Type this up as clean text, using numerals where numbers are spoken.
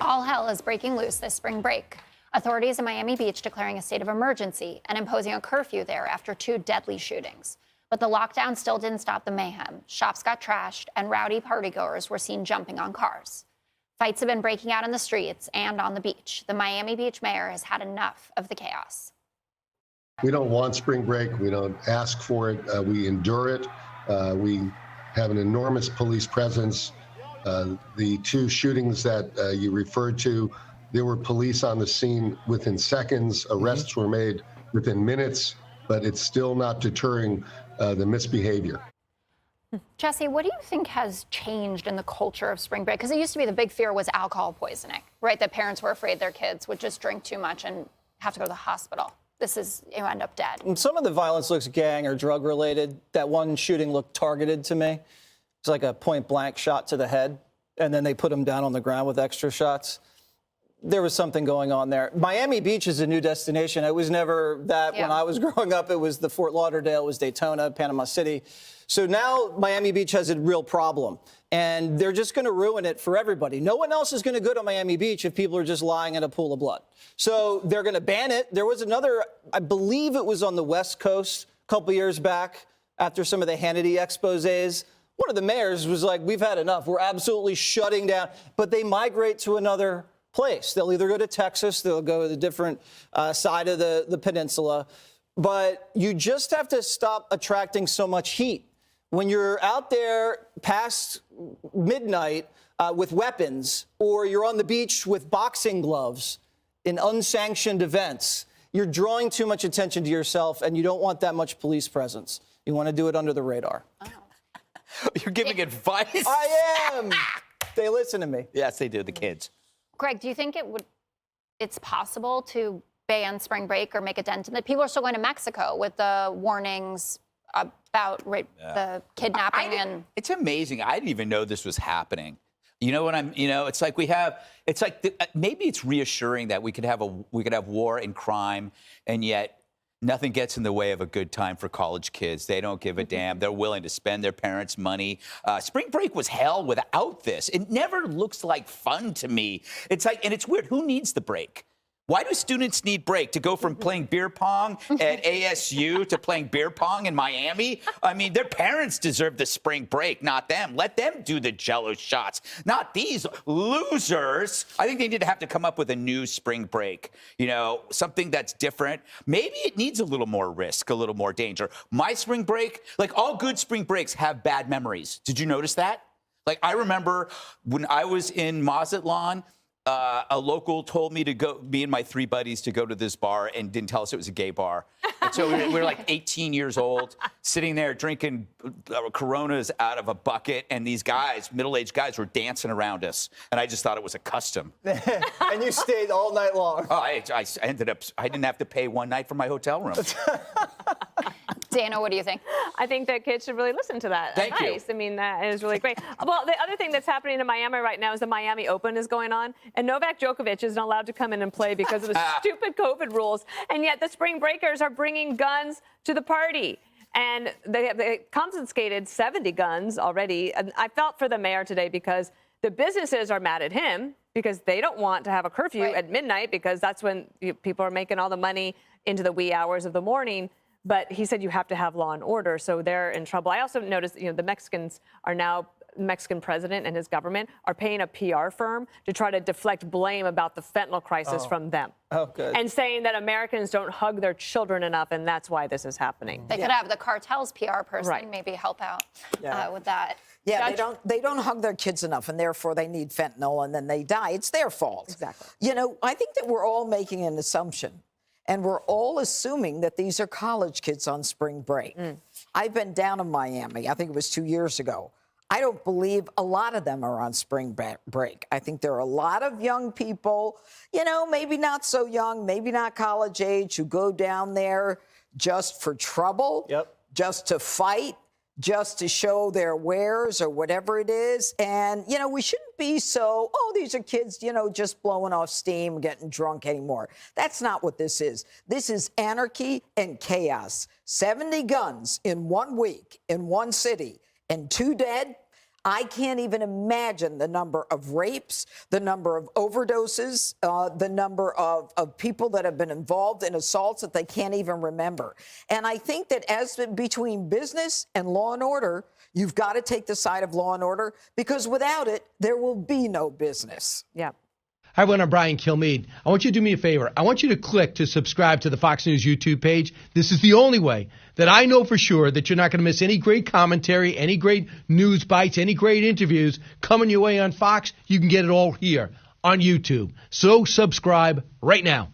All hell is breaking loose this spring break. Authorities in Miami Beach declaring a state of emergency and imposing a curfew there after 2 deadly shootings. But the lockdown still didn't stop the mayhem. Shops got trashed and rowdy partygoers were seen jumping on cars. Fights have been breaking out in the streets and on the beach. The Miami Beach mayor has had enough of the chaos. We don't want spring break. We don't ask for it. We endure it. We have an enormous police presence. The 2 shootings that you referred to, there were police on the scene within seconds. Arrests were made within minutes, but it's still not deterring the misbehavior. Jesse, what do you think has changed in the culture of spring break? Because it used to be the big fear was alcohol poisoning, right? That parents were afraid their kids would just drink too much and have to go to the hospital. This is, you end up dead. And some of the violence looks gang or drug related. That one shooting looked targeted to me. It's like a point blank shot to the head, and then they put him down on the ground with extra shots. There was something going on there. Miami Beach is a new destination. It was never that when I was growing up. It was the Fort Lauderdale, it was Daytona, Panama City. So now Miami Beach has a real problem, and they're just going to ruin it for everybody. No one else is going to go to Miami Beach if people are just lying in a pool of blood. So they're going to ban it. There was another, I believe it was on the West Coast a couple years back after some of the Hannity exposés. One of the mayors was like, we've had enough. We're absolutely shutting down. But they migrate to another place. They'll either go to Texas, they'll go to the different side of the peninsula. But you just have to stop attracting so much heat. When you're out there past midnight with weapons, or you're on the beach with boxing gloves in unsanctioned events, you're drawing too much attention to yourself, and you don't want that much police presence. You want to do it under the radar. Oh. You're giving advice? I am. They listen to me. Yes, they do, the kids. Greg, do you think it's possible to ban spring break or make a dent in it? People are still going to Mexico with the warnings about the kidnapping It's amazing. I didn't even know this was happening. You know what it's like maybe it's reassuring that we could have war and crime, and yet nothing gets in the way of a good time for college kids. They don't give a damn. They're willing to spend their parents' money. Spring break was hell without this. It never looks like fun to me. It's like, and it's weird. Who needs the break? Why do students need break to go from playing beer pong at ASU to playing beer pong in Miami? I mean, their parents deserve the spring break, not them. Let them do the Jell-O shots, not these losers. I think they need to have to come up with a new spring break, something that's different. Maybe it needs a little more risk, a little more danger. My spring break, like all good spring breaks, have bad memories. Did you notice that? Like, I remember when I was in Mazatlan, a local told me to go, me and my 3 buddies, to go to this bar, and didn't tell us it was a gay bar. And so we were like 18 years old, sitting there drinking Coronas out of a bucket, and these guys, middle-aged guys, were dancing around us. And I just thought it was a custom. And you stayed all night long. Oh, I ended up, I didn't have to pay one night for my hotel room. Dana, what do you think? I think that kids should really listen to that Thank advice. you. I mean, that is really great. Well, the other thing that's happening in Miami right now is the Miami Open is going on, and Novak Djokovic isn't allowed to come in and play because of the stupid COVID rules, and yet the spring breakers are bringing guns to the party. And they confiscated 70 guns already. And I felt for the mayor today because the businesses are mad at him because they don't want to have a curfew at midnight, because that's when people are making all the money into the wee hours of the morning. But he said you have to have law and order, so they're in trouble. I also noticed, the Mexicans are now, Mexican president and his government are paying a PR firm to try to deflect blame about the fentanyl crisis from them. Oh, good. And saying that Americans don't hug their children enough, and that's why this is happening. They could have the cartel's PR person maybe help out with that. Yeah, they don't hug their kids enough, and therefore they need fentanyl, and then they die. It's their fault. Exactly. I think that we're all making an assumption. And we're all assuming that these are college kids on spring break. I've been down in Miami. I think it was 2 years ago. I don't believe a lot of them are on spring break. I think there are a lot of young people, maybe not so young, maybe not college age, who go down there just for trouble, just to fight, just to show their wares or whatever it is. And, we shouldn't be so, these are kids, just blowing off steam, getting drunk anymore. That's not what this is. This is anarchy and chaos. 70 guns in 1 week in one city and 2 dead. I can't even imagine the number of rapes, the number of overdoses, the number of people that have been involved in assaults that they can't even remember. And I think that as between business and law and order, you've got to take the side of law and order, because without it, there will be no business. Yeah. Hi, everyone. I'm Brian Kilmeade. I want you to do me a favor. I want you to click to subscribe to the Fox News YouTube page. This is the only way that I know for sure that you're not going to miss any great commentary, any great news bites, any great interviews coming your way on Fox. You can get it all here on YouTube. So subscribe right now.